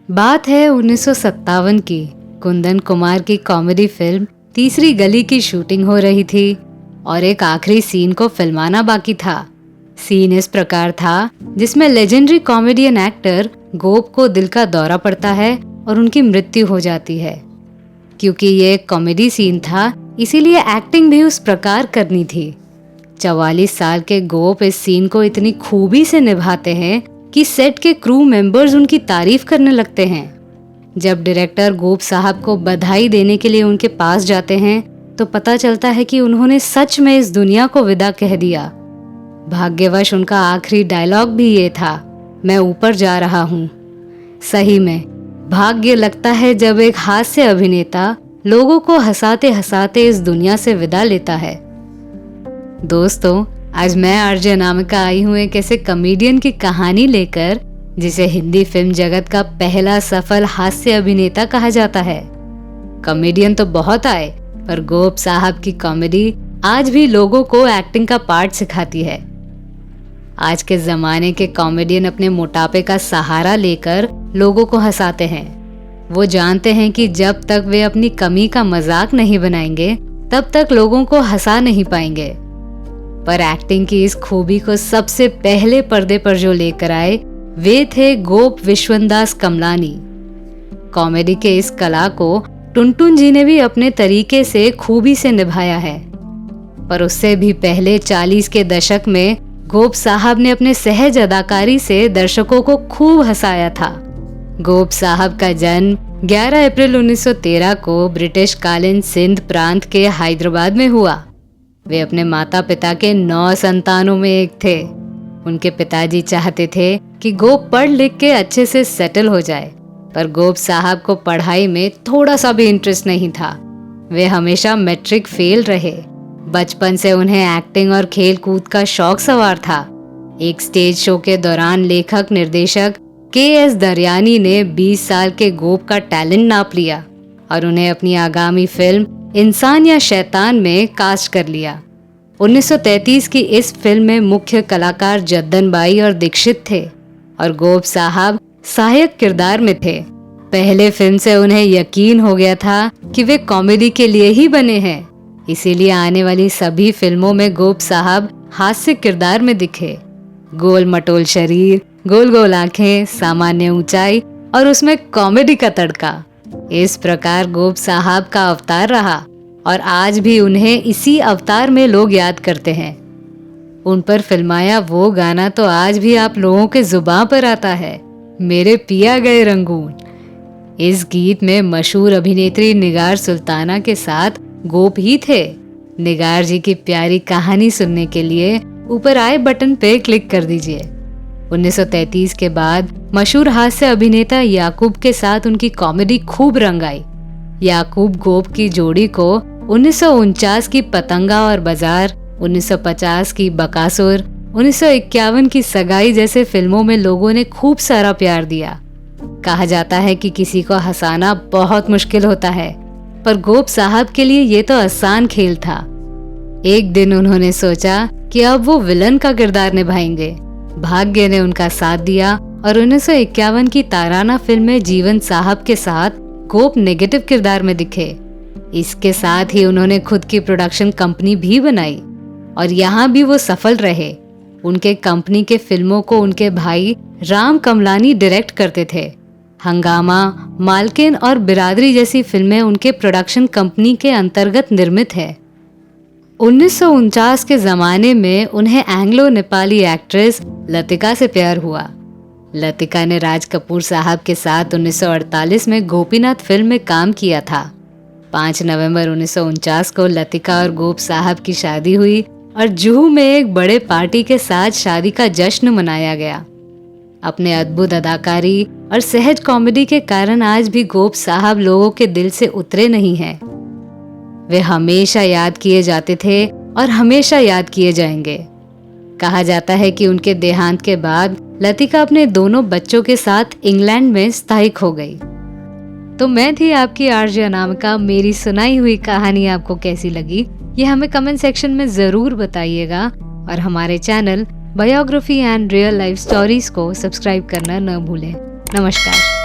बात है 1957 की। कुंदन कुमार की कॉमेडी फिल्म तीसरी गली की शूटिंग हो रही थी और एक आखिरी सीन को फिल्माना बाकी था। सीन इस प्रकार था जिसमें लेजेंडरी कॉमेडियन एक्टर गोप को दिल का दौरा पड़ता है और उनकी मृत्यु हो जाती है। क्योंकि ये एक कॉमेडी सीन था, इसीलिए एक्टिंग भी उस प्रकार करनी थी। 44 साल के गोप इस सीन को इतनी खूबी से निभाते हैं कि सेट के क्रू मेंबर्स उनकी तारीफ करने लगते हैं। जब डायरेक्टर गोप साहब को बधाई देने के लिए उनके पास जाते हैं तो पता चलता है कि उन्होंने सच में इस दुनिया को विदा कह दिया। भाग्यवश उनका आखिरी डायलॉग भी ये था, मैं ऊपर जा रहा हूँ। सही में भाग्य लगता है जब एक हास्य अभिनेता लोगों को हंसाते हंसाते इस दुनिया से विदा लेता है। दोस्तों, आज मैं आरजे अनामिका आई हूँ एक ऐसे कॉमेडियन की कहानी लेकर जिसे हिंदी फिल्म जगत का पहला सफल हास्य अभिनेता कहा जाता है। कॉमेडियन तो बहुत आए, पर गोप साहब की कॉमेडी आज भी लोगों को एक्टिंग का पार्ट सिखाती है। आज के जमाने के कॉमेडियन अपने मोटापे का सहारा लेकर लोगों को हंसाते हैं। वो जानते हैं कि जब तक वे अपनी कमी का मजाक नहीं बनाएंगे तब तक लोगों को हंसा नहीं पाएंगे। पर एक्टिंग की इस खूबी को सबसे पहले पर्दे पर जो लेकर आए वे थे गोप विश्वनदास कमलानी। कॉमेडी के इस कला को टुनटुन जी ने भी अपने तरीके से खूबी से निभाया है। पर उससे भी पहले 40 के दशक में गोप साहब ने अपने सहज अदाकारी से दर्शकों को खूब हंसाया था। गोप साहब का जन्म 11 अप्रैल 1913 को ब्रिटिश कालीन सिंध प्रांत के हैदराबाद में हुआ। वे अपने माता पिता के 9 संतानों में एक थे। उनके पिताजी चाहते थे कि गोप पढ़ लिख के अच्छे से सेटल हो जाए, पर गोप साहब को पढ़ाई में थोड़ा सा भी इंटरेस्ट नहीं था। वे हमेशा मैट्रिक फेल रहे। बचपन से उन्हें एक्टिंग और खेल कूद का शौक सवार था। एक स्टेज शो के दौरान लेखक निर्देशक के.एस. दरयानी ने 20 साल के गोप का टैलेंट नाप लिया और उन्हें अपनी आगामी फिल्म इंसान या शैतान में कास्ट कर लिया। 1933 की इस फिल्म में मुख्य कलाकार जद्दन बाई और दीक्षित थे और गोप साहब सहायक किरदार में थे। पहले फिल्म से उन्हें यकीन हो गया था कि वे कॉमेडी के लिए ही बने हैं, इसीलिए आने वाली सभी फिल्मों में गोप साहब हास्य किरदार में दिखे। गोल मटोल शरीर, गोल गोल आंखें, सामान्य ऊंचाई और उसमें कॉमेडी का तड़का, इस प्रकार गोप साहब का अवतार रहा और आज भी उन्हें इसी अवतार में लोग याद करते हैं। उन पर फिल्माया वो गाना तो आज भी आप लोगों के जुबान पर आता है, मेरे पिया गए रंगून। इस गीत में मशहूर अभिनेत्री निगार सुल्ताना के साथ गोप ही थे। निगार जी की प्यारी कहानी सुनने के लिए ऊपर आए बटन पे क्लिक कर दीजिए। 1933 के बाद मशहूर हास्य अभिनेता याकूब के साथ उनकी कॉमेडी खूब रंग आई। याकूब गोप की जोड़ी को 1949 की पतंगा और बाजार, 1950 की बकासुर, 1951 की सगाई जैसे फिल्मों में लोगों ने खूब सारा प्यार दिया। कहा जाता है कि किसी को हंसाना बहुत मुश्किल होता है, पर गोप साहब के लिए ये तो आसान खेल था। एक दिन उन्होंने सोचा कि अब वो विलन का किरदार निभाएंगे। भाग्य ने उनका साथ दिया और 1951 की ताराना फिल्म में जीवन साहब के साथ गोप नेगेटिव किरदार में दिखे। इसके साथ ही उन्होंने खुद की प्रोडक्शन कंपनी भी बनाई और यहाँ भी वो सफल रहे। उनके कंपनी के फिल्मों को उनके भाई राम कमलानी डायरेक्ट करते थे। हंगामा, मालकिन और बिरादरी जैसी फिल्में उनके प्रोडक्शन कंपनी के अंतर्गत निर्मित है। 1949 के जमाने में उन्हें एंग्लो नेपाली एक्ट्रेस लतिका से प्यार हुआ। लतिका ने राज कपूर साहब के साथ 1948 में गोपीनाथ फिल्म में काम किया था। 5 नवंबर 1949 को लतिका और गोप साहब की शादी हुई और जुहू में एक बड़े पार्टी के साथ शादी का जश्न मनाया गया। अपने अद्भुत अदाकारी और सहज कॉमेडी के कारण आज भी गोप साहब लोगों के दिल से उतरे नहीं हैं। वे हमेशा याद किए जाते थे और हमेशा याद किए जाएंगे। कहा जाता है कि उनके देहांत के बाद लतिका अपने दोनों बच्चों के साथ इंग्लैंड में स्थायिक हो गई। तो मैं थी आपकी आरजे अनामिका। मेरी सुनाई हुई कहानी आपको कैसी लगी ये हमें कमेंट सेक्शन में जरूर बताइएगा और हमारे channel biography and real life stories को सब्सक्राइब करना न भूलें। नमस्कार।